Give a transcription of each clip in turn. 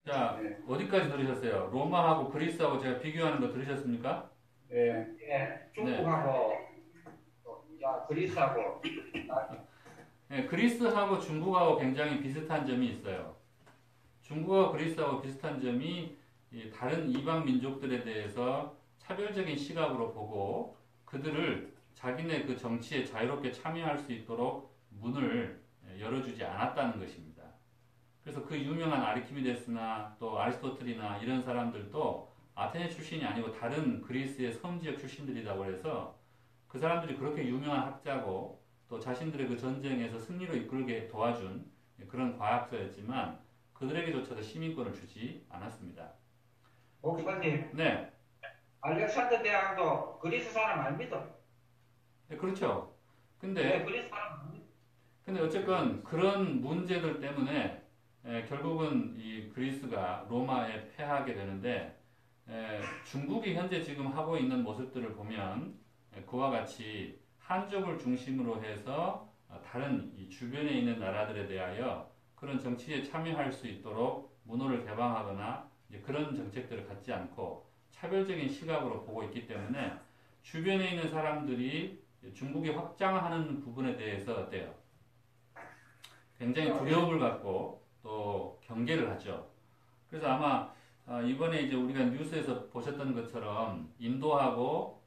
자, 예, 어디까지 들으셨어요? 로마하고 그리스하고 제가 비교하는 거 들으셨습니까? 예, 예, 네. 중국하고 그리스하고 네, 그리스하고 중국하고 굉장히 비슷한 점이 있어요. 중국하고 그리스하고 비슷한 점이 이 다른 이방 민족들에 대해서 차별적인 시각으로 보고 그들을 자기네 그 정치에 자유롭게 참여할 수 있도록 문을 열어주지 않았다는 것입니다. 그래서 그 유명한 아르키미데스나 또 아리스토텔이나 이런 사람들도 아테네 출신이 아니고 다른 그리스의 섬 지역 출신들이라고 해서 그 사람들이 그렇게 유명한 학자고 또 자신들의 그 전쟁에서 승리로 이끌게 도와준 그런 과학자였지만 그들에게조차도 시민권을 주지 않았습니다. 목사님 네, 알렉산더 대왕도 그리스 사람 아닙니다. 네, 그렇죠. 예, 근데 그리스 사람 아닙니다. 어쨌건 그런 문제들 때문에 결국은 이 그리스가 로마에 패하게 되는데 중국이 현재 지금 하고 있는 모습들을 보면 그와 같이 한족을 중심으로 해서 다른 이 주변에 있는 나라들에 대하여 그런 정치에 참여할 수 있도록 문호를 개방하거나 이제 그런 정책들을 갖지 않고 차별적인 시각으로 보고 있기 때문에 주변에 있는 사람들이 중국이 확장하는 부분에 대해서 어때요? 굉장히 두려움을 갖고 또 경계를 하죠. 그래서 아마 이번에 이제 우리가 뉴스에서 보셨던 것처럼 인도하고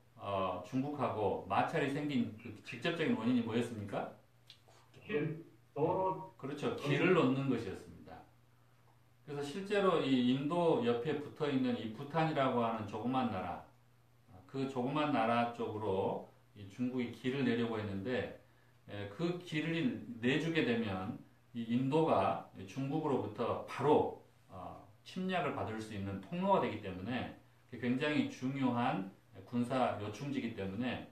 중국하고 마찰이 생긴 그 직접적인 원인이 뭐였습니까? 길, 도로, 그렇죠. 길을 놓는 것이었습니다. 그래서 실제로 이 인도 옆에 붙어 있는 이 부탄이라고 하는 조그만 나라, 그 조그만 나라 쪽으로 이 중국이 길을 내려고 했는데 그 길을 내주게 되면 이 인도가 중국으로부터 바로 침략을 받을 수 있는 통로가 되기 때문에 굉장히 중요한 군사 요충지이기 때문에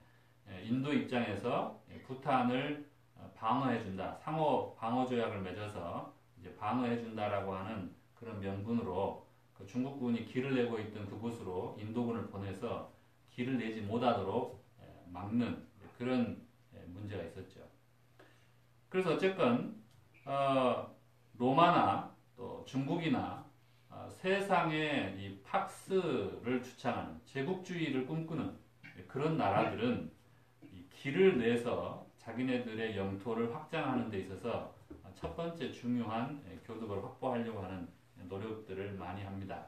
인도 입장에서 부탄을 방어해준다. 상호 방어 조약을 맺어서 이제 방어해준다라고 하는 그런 명분으로 그 중국군이 길을 내고 있던 그곳으로 인도군을 보내서 길을 내지 못하도록 막는 그런 문제가 있었죠. 그래서 어쨌건 로마나 또 중국이나 세상의 이 팍스를 주창하는 제국주의를 꿈꾸는 그런 나라들은 이 길을 내서 자기네들의 영토를 확장하는 데 있어서 첫 번째 중요한 교두보를 확보하려고 하는 노력들을 많이 합니다.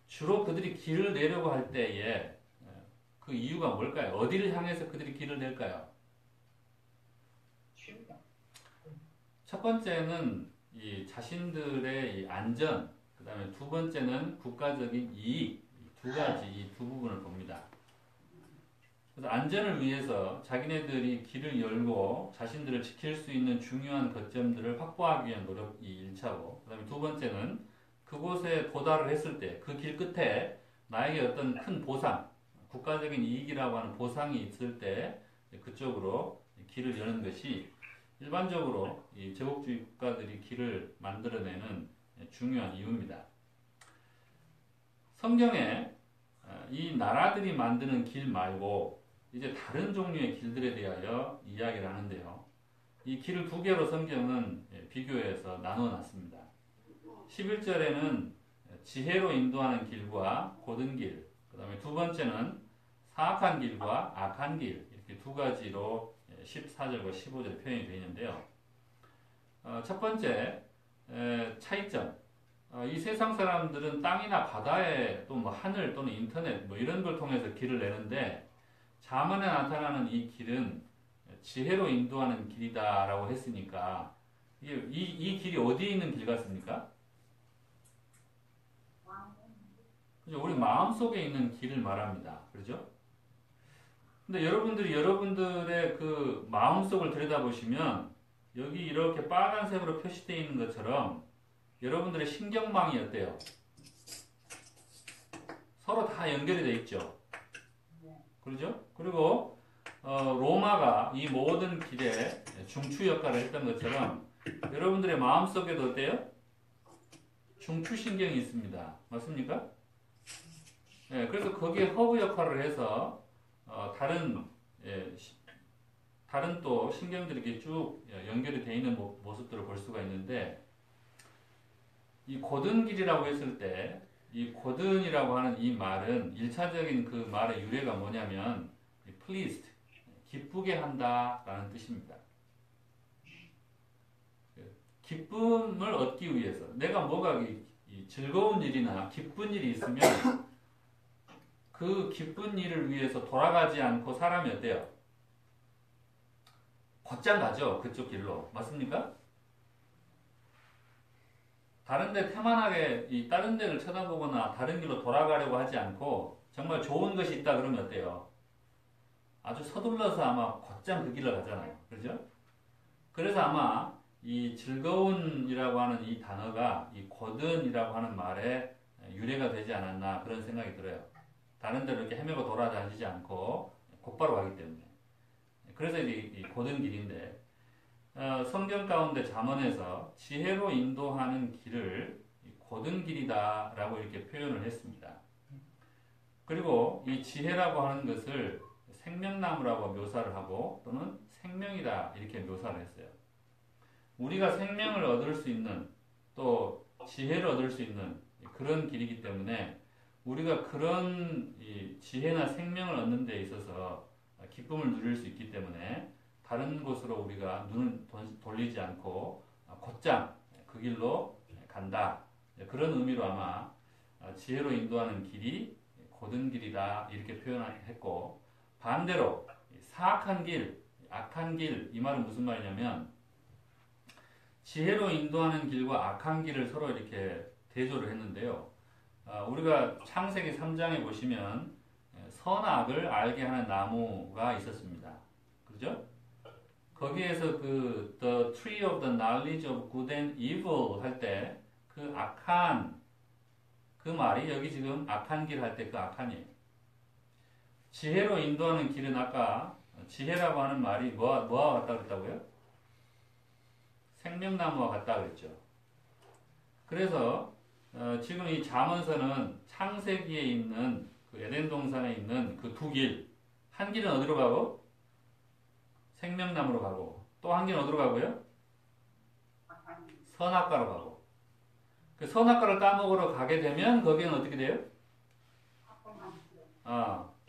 주로 그들이 길을 내려고 할 때에 그 이유가 뭘까요? 어디를 향해서 그들이 길을 낼까요? 쉽다. 첫 번째는 이 자신들의 이 안전, 그 다음에 두 번째는 국가적인 이익, 두 가지 이 두 부분을 봅니다. 그래서 안전을 위해서 자기네들이 길을 열고 자신들을 지킬 수 있는 중요한 거점들을 확보하기 위한 노력이 1차고, 그 다음에 두 번째는 그곳에 도달을 했을 때 그 길 끝에 나에게 어떤 큰 보상, 국가적인 이익이라고 하는 보상이 있을 때 그쪽으로 길을 여는 것이 일반적으로 이 제국주의 국가들이 길을 만들어내는 중요한 이유입니다. 성경에 이 나라들이 만드는 길 말고 이제 다른 종류의 길들에 대하여 이야기를 하는데요. 이 길을 두 개로 성경은 비교해서 나누어 놨습니다. 11절에는 지혜로 인도하는 길과 곧은 길, 그 다음에 두 번째는 사악한 길과 악한 길, 이렇게 두 가지로 14절과 15절 표현이 되어 있는데요. 첫 번째, 차이점. 이 세상 사람들은 땅이나 바다에 또 뭐 하늘 또는 인터넷 뭐 이런 걸 통해서 길을 내는데 자문에 나타나는 이 길은 지혜로 인도하는 길이다라고 했으니까 이 길이 어디에 있는 길 같습니까? 그죠? 우리 마음속에 있는 길을 말합니다. 그렇죠? 근데 여러분들이 여러분들의 그 마음속을 들여다보시면 여기 이렇게 빨간색으로 표시되어 있는 것처럼 여러분들의 신경망이 어때요? 서로 다 연결이 되어 있죠. 그렇죠? 그리고 로마가 이 모든 길에 중추 역할을 했던 것처럼 여러분들의 마음속에도 어때요? 중추신경이 있습니다. 맞습니까? 예, 그래서 거기에 허브 역할을 해서 다른 예, 다른 또 신경들이 이렇게 쭉 연결이 되어 있는 모습들을 볼 수가 있는데 이 고든 길이라고 했을 때 이 고든이라고 하는 이 말은 1차적인 그 말의 유래가 뭐냐면 pleased, 기쁘게 한다라는 뜻입니다. 기쁨을 얻기 위해서 내가 뭐가 이 즐거운 일이나 기쁜 일이 있으면 그 기쁜 일을 위해서 돌아가지 않고 사람이 어때요? 곧장 가죠. 그쪽 길로. 맞습니까? 다른 데 태만하게 다른 데를 쳐다보거나 다른 길로 돌아가려고 하지 않고 정말 좋은 것이 있다 그러면 어때요? 아주 서둘러서 아마 곧장 그 길로 가잖아요. 그렇죠? 그래서 아마 이 즐거운이라고 하는 이 단어가 이 고든이라고 하는 말에 유래가 되지 않았나 그런 생각이 들어요. 다른 데로 이렇게 헤매고 돌아다니지 않고 곧바로 가기 때문에. 그래서 이 고든 길인데 성경 가운데 잠언에서 지혜로 인도하는 길을 고든 길이다라고 이렇게 표현을 했습니다. 그리고 이 지혜라고 하는 것을 생명나무라고 묘사를 하고 또는 생명이다 이렇게 묘사를 했어요. 우리가 생명을 얻을 수 있는 또 지혜를 얻을 수 있는 그런 길이기 때문에 우리가 그런 지혜나 생명을 얻는 데 있어서 기쁨을 누릴 수 있기 때문에 다른 곳으로 우리가 눈을 돌리지 않고 곧장 그 길로 간다. 그런 의미로 아마 지혜로 인도하는 길이 고든 길이다 이렇게 표현했고 반대로 사악한 길, 악한 길 이 말은 무슨 말이냐면 지혜로 인도하는 길과 악한 길을 서로 이렇게 대조를 했는데요. 우리가 창세기 3장에 보시면 선악을 알게 하는 나무가 있었습니다. 그죠? 거기에서 그 The Tree of the Knowledge of Good and Evil 할 때 그 악한 그 말이 여기 지금 악한 길 할 때 그 악한이에요. 지혜로 인도하는 길은 아까 지혜라고 하는 말이 뭐와 같다 그랬다고요? 생명나무와 같다 그랬죠. 그래서 지금 이 잠언서는 창세기에 있는 그 에덴 동산에 있는 그 두 길, 한 길은 어디로 가고 생명나무로 가고 또 한 길은 어디로 가고요? 선악과로 가고. 그 선악과를 따먹으러 가게 되면 거기는 어떻게 돼요?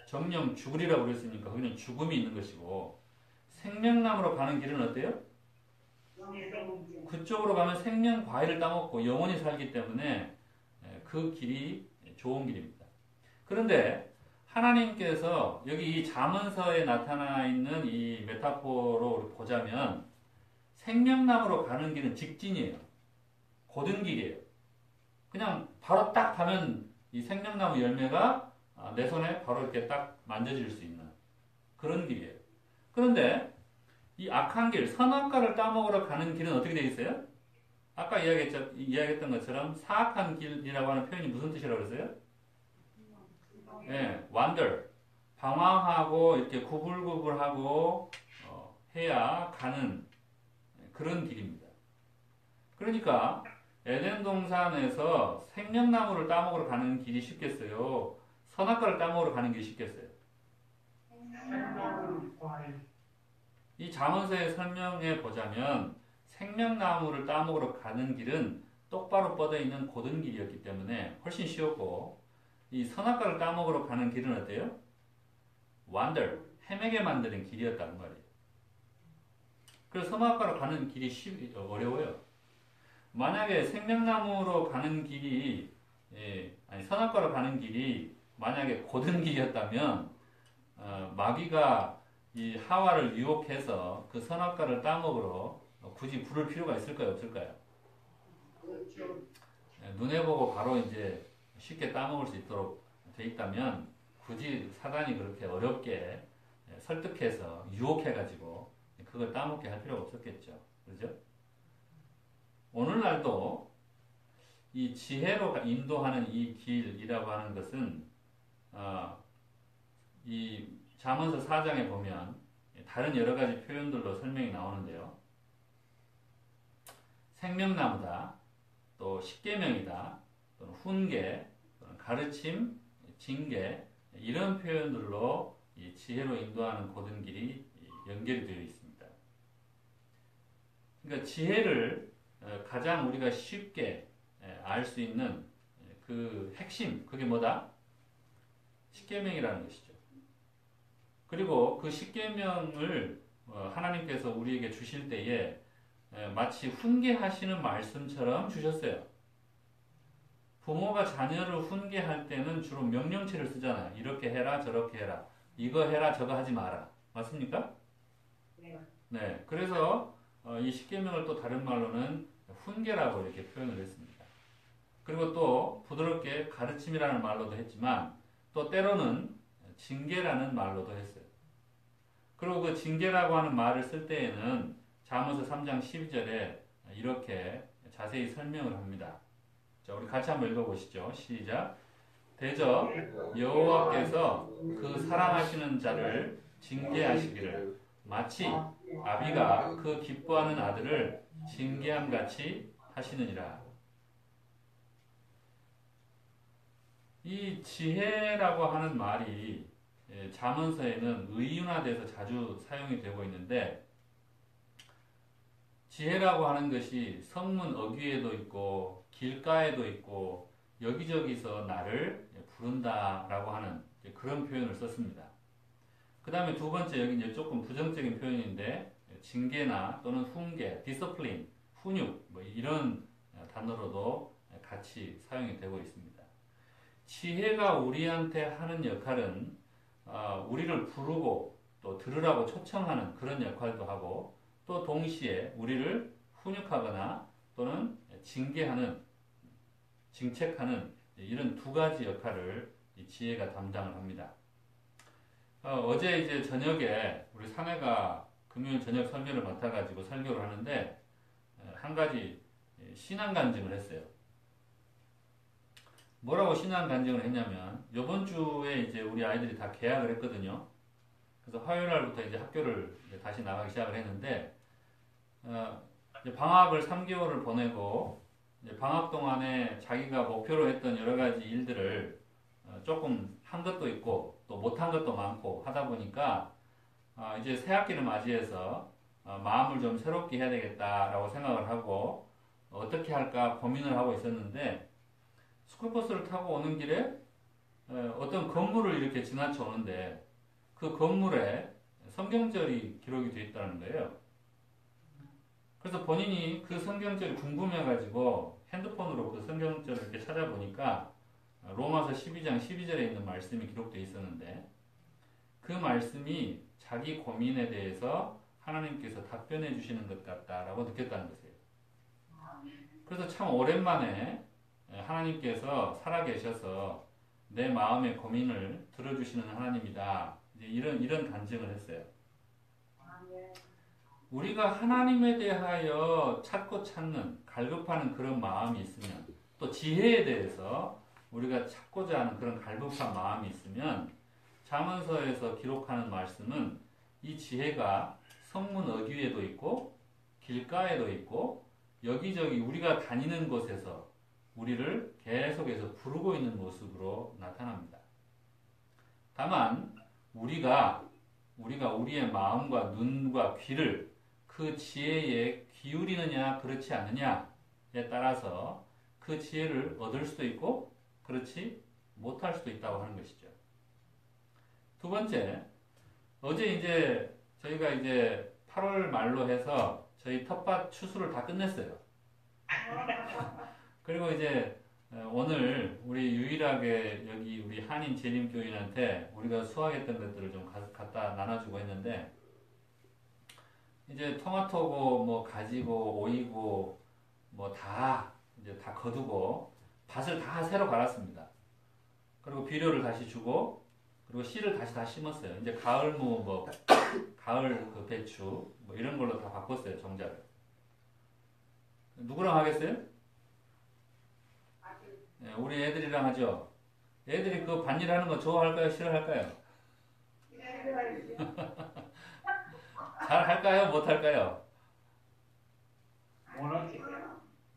정령 죽으리라고 그랬으니까 거기는 죽음이 있는 것이고 생명나무로 가는 길은 어때요? 그쪽으로 가면 생명 과일을 따먹고 영원히 살기 때문에 그 길이 좋은 길입니다. 그런데 하나님께서 여기 이 잠언서에 나타나 있는 이 메타포로 보자면 생명나무로 가는 길은 직진이에요. 고든 길이에요. 그냥 바로 딱 가면 이 생명나무 열매가 내 손에 바로 이렇게 딱 만져질 수 있는 그런 길이에요. 그런데 이 악한 길, 선악과를 따먹으러 가는 길은 어떻게 되어 있어요? 아까 이야기했던 것처럼 사악한 길이라고 하는 표현이 무슨 뜻이라고 그랬어요? 네, wander. 방황하고 이렇게 구불구불하고 해야 가는 그런 길입니다. 그러니까 에덴 동산에서 생명나무를 따먹으러 가는 길이 쉽겠어요? 선악과를 따먹으러 가는 길이 쉽겠어요? 이 잠언서의 설명에 보자면 생명나무를 따먹으러 가는 길은 똑바로 뻗어 있는 고든 길이었기 때문에 훨씬 쉬웠고 이 선악과를 따먹으러 가는 길은 어때요? wander, 헤매게 만드는 길이었다는 말이에요. 그래서 선악과로 가는 길이 어려워요. 만약에 생명나무로 가는 길이 선악과로 가는 길이 만약에 고든 길이었다면 마귀가 이 하와를 유혹해서 그 선악과를 따먹으러 굳이 부를 필요가 있을까요? 없을까요? 눈에 보고 바로 이제 쉽게 따먹을 수 있도록 돼 있다면 굳이 사단이 그렇게 어렵게 설득해서 유혹해가지고 그걸 따먹게 할 필요가 없었겠죠. 그렇죠? 오늘날도 이 지혜로 인도하는 이 길이라고 하는 것은 이 잠언서 4장에 보면 다른 여러 가지 표현들로 설명이 나오는데요. 생명나무다, 또 십계명이다, 또는 훈계, 또는 가르침, 징계 이런 표현들로 이 지혜로 인도하는 고든 길이 연결이 되어 있습니다. 그러니까 지혜를 가장 우리가 쉽게 알 수 있는 그 핵심, 그게 뭐다? 십계명이라는 것이죠. 그리고 그 십계명을 하나님께서 우리에게 주실 때에 마치 훈계하시는 말씀처럼 주셨어요. 부모가 자녀를 훈계할 때는 주로 명령체를 쓰잖아요. 이렇게 해라, 저렇게 해라. 이거 해라, 저거 하지 마라. 맞습니까? 네. 그래서 이 십계명을 또 다른 말로는 훈계라고 이렇게 표현을 했습니다. 그리고 또 부드럽게 가르침이라는 말로도 했지만 또 때로는 징계라는 말로도 했어요. 그리고 그 징계라고 하는 말을 쓸 때에는 잠언서 3장 12절에 이렇게 자세히 설명을 합니다. 자, 우리 같이 한번 읽어보시죠. 시작. 대저 여호와께서 그 사랑하시는 자를 징계하시기를 마치 아비가 그 기뻐하는 아들을 징계함 같이 하시느니라. 이 지혜라고 하는 말이 잠언서에는 의윤화돼서 자주 사용이 되고 있는데, 지혜라고 하는 것이 성문 어귀에도 있고 길가에도 있고 여기저기서 나를 부른다라고 하는 그런 표현을 썼습니다. 그 다음에 두 번째, 여기 이제 조금 부정적인 표현인데 징계나 또는 훈계, 디서플린, 훈육 뭐 이런 단어로도 같이 사용이 되고 있습니다. 지혜가 우리한테 하는 역할은 우리를 부르고 또 들으라고 초청하는 그런 역할도 하고, 또 동시에 우리를 훈육하거나 또는 징계하는, 징책하는 이런 두 가지 역할을 이 지혜가 담당을 합니다. 어제 이제 저녁에 우리 사내가 금요일 저녁 설교를 맡아가지고 설교를 하는데 한 가지 신앙 간증을 했어요. 뭐라고 신앙 간증을 했냐면, 이번 주에 이제 우리 아이들이 다 개학을 했거든요. 그래서 화요일 날부터 이제 학교를 다시 나가기 시작을 했는데, 이제 방학을 3개월을 보내고, 이제 방학 동안에 자기가 목표로 했던 여러 가지 일들을 조금 한 것도 있고, 또 못한 것도 많고 하다 보니까, 이제 새 학기를 맞이해서 마음을 좀 새롭게 해야 되겠다라고 생각을 하고, 어떻게 할까 고민을 하고 있었는데, 스쿨버스를 타고 오는 길에 어떤 건물을 이렇게 지나쳐 오는데 그 건물에 성경절이 기록이 되어 있다는 거예요. 그래서 본인이 그 성경절이 궁금해가지고 핸드폰으로 그 성경절을 이렇게 찾아보니까 로마서 12장 12절에 있는 말씀이 기록되어 있었는데, 그 말씀이 자기 고민에 대해서 하나님께서 답변해 주시는 것 같다라고 느꼈다는 것이에요. 그래서 참 오랜만에 하나님께서 살아계셔서 내 마음의 고민을 들어주시는 하나님이다. 이제 이런 간증을 했어요. 우리가 하나님에 대하여 찾고 찾는, 갈급하는 그런 마음이 있으면, 또 지혜에 대해서 우리가 찾고자 하는 그런 갈급한 마음이 있으면, 잠언서에서 기록하는 말씀은 이 지혜가 성문 어귀에도 있고 길가에도 있고 여기저기 우리가 다니는 곳에서 우리를 계속해서 부르고 있는 모습으로 나타납니다. 다만 우리가 우리의 마음과 눈과 귀를 그 지혜에 기울이느냐 그렇지 않느냐에 따라서 그 지혜를 얻을 수도 있고 그렇지 못할 수도 있다고 하는 것이죠. 두 번째, 어제 이제 저희가 이제 8월 말로 해서 저희 텃밭 추수를 다 끝냈어요. 그리고 이제 오늘 우리 유일하게 여기 우리 한인 재림교인한테 우리가 수확했던 것들을 좀 갖다 나눠주고 했는데, 이제 토마토고 뭐 가지고 오이고 뭐 다 이제 다 거두고 밭을 다 새로 갈았습니다. 그리고 비료를 다시 주고 그리고 씨를 다시 다 심었어요. 이제 가을무 뭐 가을 그 배추 뭐 이런 걸로 다 바꿨어요, 종자를. 누구랑 하겠어요? 네, 우리 애들이랑 하죠. 애들이 그 밭일 하는 거 좋아할까요? 싫어할까요? 잘 할까요? 못 할까요?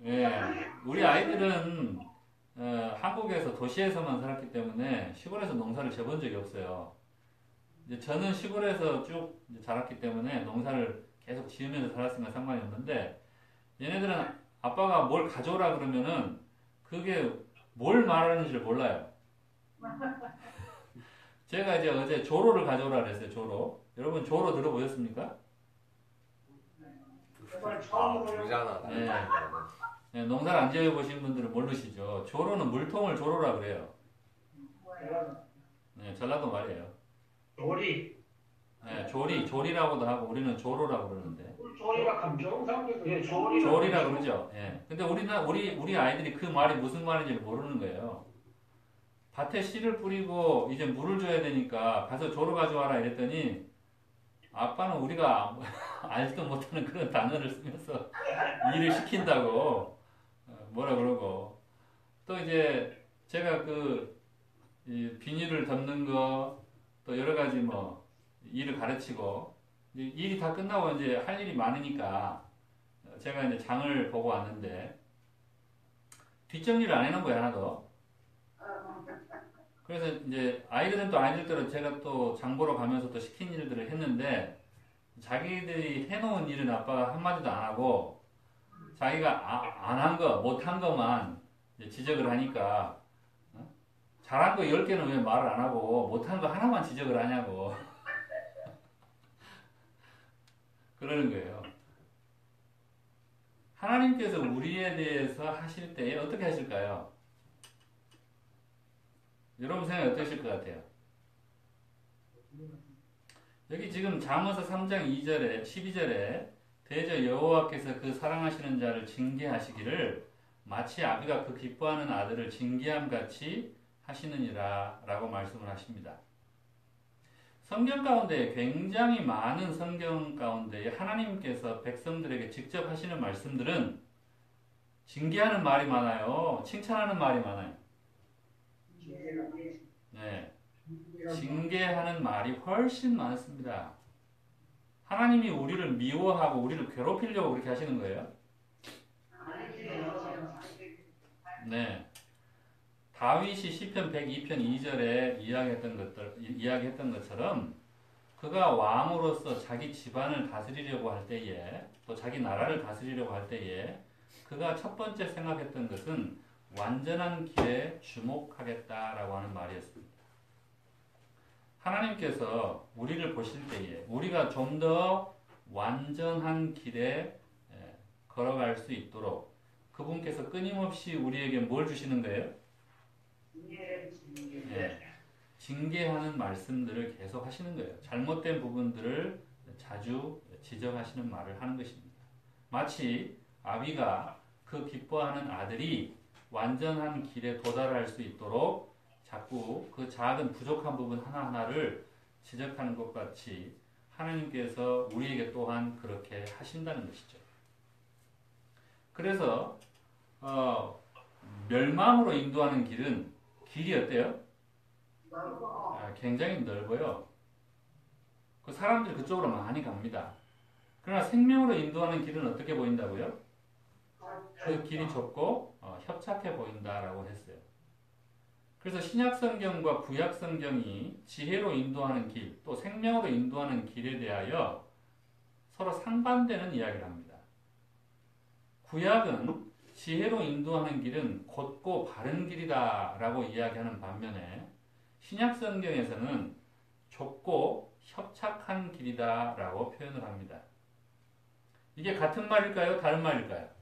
예, 우리 아이들은 한국에서 도시에서만 살았기 때문에 시골에서 농사를 지어본 적이 없어요. 이제 저는 시골에서 쭉 자랐기 때문에 농사를 계속 지으면서 살았으니까 상관이 없는데, 얘네들은 아빠가 뭘 가져오라 그러면은 그게 뭘 말하는지를 몰라요. 제가 이제 어제 조로를 가져오라 그랬어요. 조로. 여러분 조로 들어보셨습니까? 그걸 아, 처음으로 부르잖아. 네. 네, 농사를 안 지어보신 분들은 모르시죠. 조로는 물통을 조로라 그래요. 네, 전라도 말이에요. 조리. 네, 조리라고도 하고 우리는 조로라고 그러는데. 조리가 감정상도 예, 조리. 조리라 그러죠. 예. 근데 우리 아이들이 그 말이 무슨 말인지 모르는 거예요. 밭에 씨를 뿌리고 이제 물을 줘야 되니까 가서 조로 가져와라 이랬더니 아빠는 우리가 알지도 못하는 그런 단어를 쓰면서 일을 시킨다고 뭐라 그러고 또 이제 제가 이 비닐을 덮는 거 또 여러 가지 뭐 일을 가르치고 이제 일이 다 끝나고 이제 할 일이 많으니까 제가 이제 장을 보고 왔는데 뒷정리를 안 해놓은 거야 하나도. 그래서 이제 아이들은 또 아이들대로 제가 또 장 보러 가면서 또 시킨 일들을 했는데 자기들이 해놓은 일은 아빠가 한마디도 안 하고 자기가 안 한 거, 못 한 것만 이제 지적을 하니까 잘한 거 10개는 왜 말을 안 하고 못한 거 하나만 지적을 하냐고 그러는 거예요. 하나님께서 우리에 대해서 하실 때에 어떻게 하실까요? 여러분 생각이 어떠실 것 같아요? 여기 지금 잠언서 3장 2절에 12절에 대저 여호와께서 그 사랑하시는 자를 징계하시기를 마치 아비가 그 기뻐하는 아들을 징계함 같이 하시느니라 라고 말씀을 하십니다. 성경 가운데 굉장히 많은 성경 가운데 하나님께서 백성들에게 직접 하시는 말씀들은 징계하는 말이 많아요. 칭찬하는 말이 많아요. 네. 징계하는 말이 훨씬 많습니다. 하나님이 우리를 미워하고 우리를 괴롭히려고 그렇게 하시는 거예요. 네. 다윗이 시편 102편 2절에 이야기했던 것처럼 그가 왕으로서 자기 집안을 다스리려고 할 때에 또 자기 나라를 다스리려고 할 때에 그가 첫 번째 생각했던 것은 완전한 길에 주목하겠다라고 하는 말이었습니다. 하나님께서 우리를 보실 때에 우리가 좀 더 완전한 길에 걸어갈 수 있도록 그분께서 끊임없이 우리에게 뭘 주시는 거예요? 네, 징계하는 말씀들을 계속 하시는 거예요. 잘못된 부분들을 자주 지적하시는 말을 하는 것입니다. 마치 아비가 그 기뻐하는 아들이 완전한 길에 도달할 수 있도록 자꾸 그 작은 부족한 부분 하나하나를 지적하는 것 같이 하나님께서 우리에게 또한 그렇게 하신다는 것이죠. 그래서 멸망으로 인도하는 길이 어때요? 굉장히 넓어요. 그 사람들이 그쪽으로 많이 갑니다. 그러나 생명으로 인도하는 길은 어떻게 보인다고요? 그 길이 좁고 협착해 보인다라고 했어요. 그래서 신약성경과 구약성경이 지혜로 인도하는 길, 또 생명으로 인도하는 길에 대하여 서로 상반되는 이야기를 합니다. 구약은 지혜로 인도하는 길은 곧고 바른 길이다 라고 이야기하는 반면에 신약성경에서는 좁고 협착한 길이다 라고 표현을 합니다. 이게 같은 말일까요? 다른 말일까요?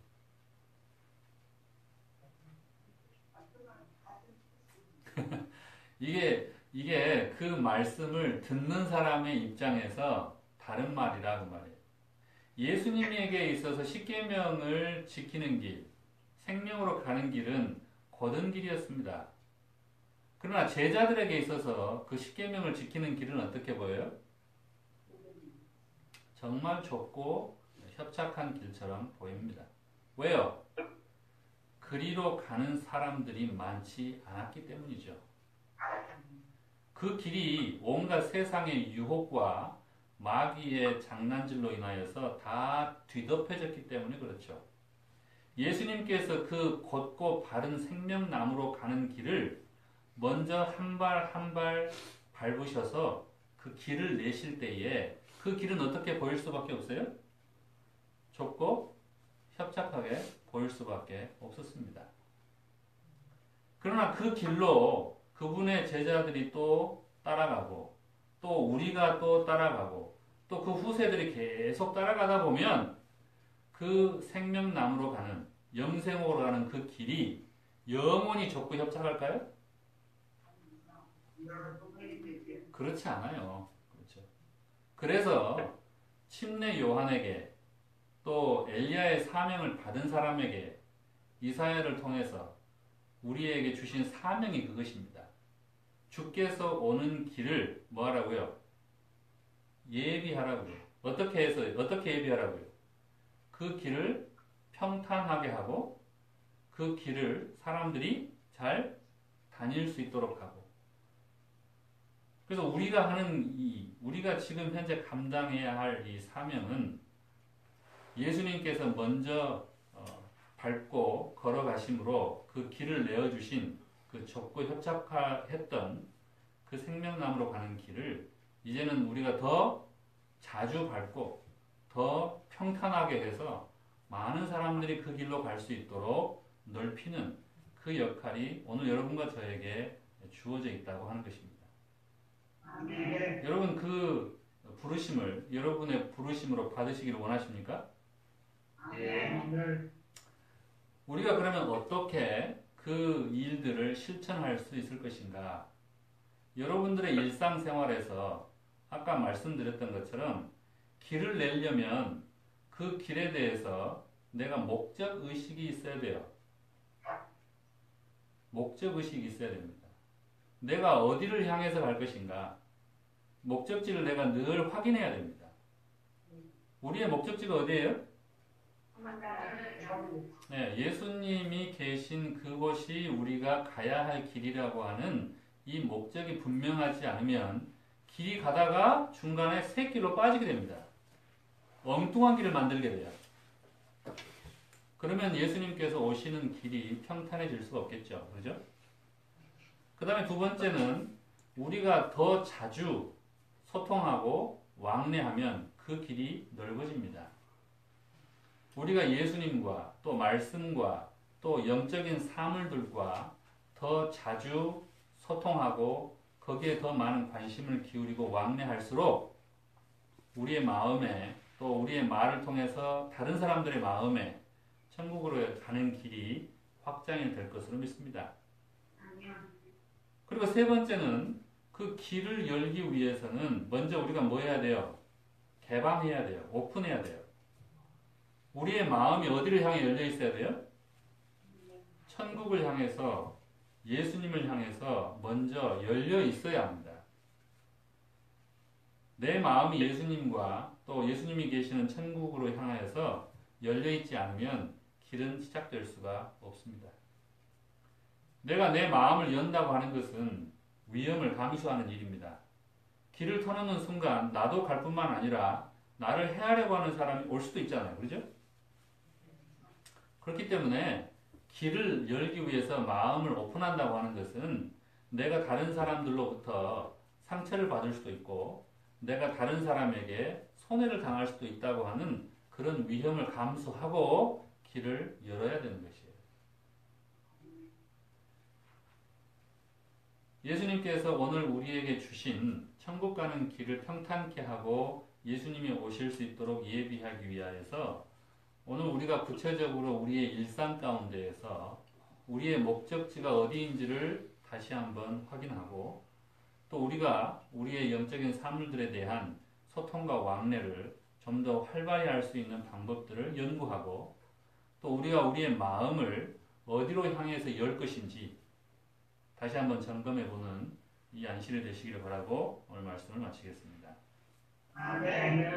이게 그 말씀을 듣는 사람의 입장에서 다른 말이라 그 말이에요. 예수님에게 있어서 십계명을 지키는 길, 생명으로 가는 길은 곧은 길이었습니다. 그러나 제자들에게 있어서 그 십계명을 지키는 길은 어떻게 보여요? 정말 좁고 협착한 길처럼 보입니다. 왜요? 그리로 가는 사람들이 많지 않았기 때문이죠. 그 길이 온갖 세상의 유혹과 마귀의 장난질로 인하여서 다 뒤덮여졌기 때문에 그렇죠. 예수님께서 그 곧고 바른 생명나무로 가는 길을 먼저 한 발 한 발 밟으셔서 그 길을 내실 때에 그 길은 어떻게 보일 수밖에 없어요? 좁고 협착하게 보일 수밖에 없었습니다. 그러나 그 길로 그분의 제자들이 또 따라가고 또 우리가 또 따라가고 또 그 후세들이 계속 따라가다 보면 그 생명나무로 가는 영생으로 가는 그 길이 영원히 좁고 협착할까요? 그렇지 않아요. 그렇죠. 그래서 침례 요한에게 또 엘리야의 사명을 받은 사람에게 이사야를 통해서 우리에게 주신 사명이 그것입니다. 주께서 오는 길을 뭐 하라고요? 예비하라고요. 어떻게 예비하라고요? 그 길을 평탄하게 하고 그 길을 사람들이 잘 다닐 수 있도록 하고. 그래서 우리가 지금 현재 감당해야 할 이 사명은 예수님께서 먼저 밟고 걸어가심으로 그 길을 내어주신 그 좁고 협착했던 그 생명나무로 가는 길을 이제는 우리가 더 자주 밟고 더 평탄하게 해서 많은 사람들이 그 길로 갈 수 있도록 넓히는 그 역할이 오늘 여러분과 저에게 주어져 있다고 하는 것입니다. 여러분 그 부르심을 여러분의 부르심으로 받으시기를 원하십니까? 우리가 그러면 어떻게 그 일들을 실천할 수 있을 것인가? 여러분들의 일상생활에서 아까 말씀드렸던 것처럼 길을 내려면 그 길에 대해서 내가 목적의식이 있어야 돼요. 목적의식이 있어야 됩니다. 내가 어디를 향해서 갈 것인가? 목적지를 내가 늘 확인해야 됩니다. 우리의 목적지가 어디예요? 네, 예수님이 계신 그곳이 우리가 가야 할 길이라고 하는 이 목적이 분명하지 않으면 길이 가다가 중간에 새 길로 빠지게 됩니다. 엉뚱한 길을 만들게 돼요. 그러면 예수님께서 오시는 길이 평탄해질 수가 없겠죠. 그죠? 그 다음에 두 번째는 우리가 더 자주 소통하고 왕래하면 그 길이 넓어집니다. 우리가 예수님과 또 말씀과 또 영적인 사물들과 더 자주 소통하고 거기에 더 많은 관심을 기울이고 왕래할수록 우리의 마음에 또 우리의 말을 통해서 다른 사람들의 마음에 천국으로 가는 길이 확장이 될 것으로 믿습니다. 그리고 세 번째는 그 길을 열기 위해서는 먼저 우리가 뭐 해야 돼요? 개방해야 돼요. 오픈해야 돼요. 우리의 마음이 어디를 향해 열려 있어야 돼요? 천국을 향해서 예수님을 향해서 먼저 열려 있어야 합니다. 내 마음이 예수님과 또 예수님이 계시는 천국으로 향하여서 열려 있지 않으면 길은 시작될 수가 없습니다. 내가 내 마음을 연다고 하는 것은 위험을 감수하는 일입니다. 길을 터놓는 순간 나도 갈 뿐만 아니라 나를 해하려고 하는 사람이 올 수도 있잖아요. 그렇죠? 그렇기 때문에 길을 열기 위해서 마음을 오픈한다고 하는 것은 내가 다른 사람들로부터 상처를 받을 수도 있고 내가 다른 사람에게 손해를 당할 수도 있다고 하는 그런 위험을 감수하고 길을 열어야 되는 것이에요. 예수님께서 오늘 우리에게 주신 천국 가는 길을 평탄케 하고 예수님이 오실 수 있도록 예비하기 위하여서 오늘 우리가 구체적으로 우리의 일상 가운데에서 우리의 목적지가 어디인지를 다시 한번 확인하고 또 우리가 우리의 영적인 사물들에 대한 소통과 왕래를 좀 더 활발히 할 수 있는 방법들을 연구하고 또 우리가 우리의 마음을 어디로 향해서 열 것인지 다시 한번 점검해보는 이 안식일이 되시기를 바라고 오늘 말씀을 마치겠습니다. 아멘.